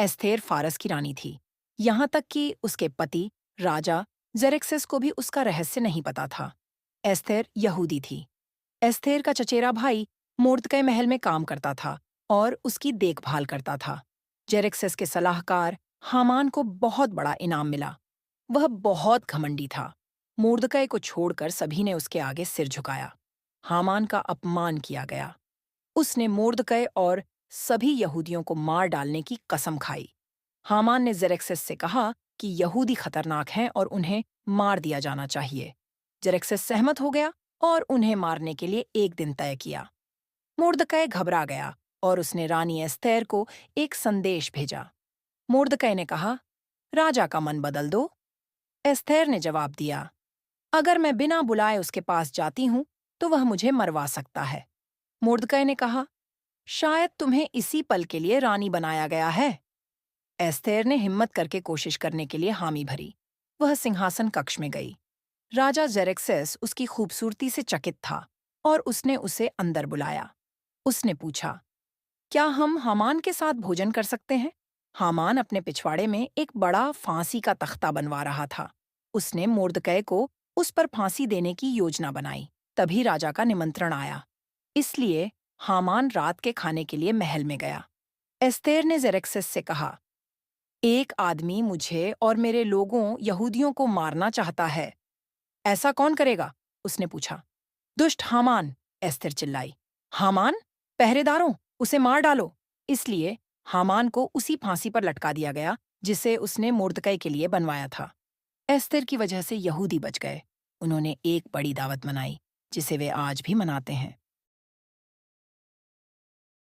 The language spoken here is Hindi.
एस्थेर फारस की रानी थी, यहाँ तक कि उसके पति राजा जेरेक्सिस को भी उसका रहस्य नहीं पता था। एस्थेर यहूदी थी। एस्थेर का चचेरा भाई मोर्दकै महल में काम करता था और उसकी देखभाल करता था। जेरेक्सिस के सलाहकार हामान को बहुत बड़ा इनाम मिला। वह बहुत घमंडी था। मोर्दकै को छोड़कर सभी ने उसके आगे सिर झुकाया। हामान का अपमान किया गया। उसने मोर्दकै और सभी यहूदियों को मार डालने की कसम खाई। हामान ने जेरेक्सिस से कहा कि यहूदी खतरनाक हैं और उन्हें मार दिया जाना चाहिए। जेरेक्सिस सहमत हो गया और उन्हें मारने के लिए एक दिन तय किया। मोर्दकै घबरा गया और उसने रानी एस्थेर को एक संदेश भेजा। मोर्दकै ने कहा, राजा का मन बदल दो। एस्थेर ने जवाब दिया, अगर मैं बिना बुलाए उसके पास जाती हूं तो वह मुझे मरवा सकता है। मोर्दकै ने कहा, शायद तुम्हें इसी पल के लिए रानी बनाया गया है। एस्थेर ने हिम्मत करके कोशिश करने के लिए हामी भरी। वह सिंहासन कक्ष में गई। राजा जेरेक्सिस उसकी खूबसूरती से चकित था और उसने उसे अंदर बुलाया। उसने पूछा, क्या हम हामान के साथ भोजन कर सकते हैं? हामान अपने पिछवाड़े में एक बड़ा फांसी का तख्ता बनवा रहा था। उसने मोर्दकै को उस पर फांसी देने की योजना बनाई। तभी राजा का निमंत्रण आया। इसलिए हामान रात के खाने के लिए महल में गया। एस्थेर ने जेरेक्सिस से कहा, एक आदमी मुझे और मेरे लोगों यहूदियों को मारना चाहता है। ऐसा कौन करेगा? उसने पूछा। दुष्ट हामान, एस्थेर चिल्लाई। हामान? पहरेदारों, उसे मार डालो। इसलिए हामान को उसी फांसी पर लटका दिया गया जिसे उसने मोर्दकै के लिए बनवाया था। एस्थेर की वजह से यहूदी बच गए। उन्होंने एक बड़ी दावत मनाई जिसे वे आज भी मनाते हैं।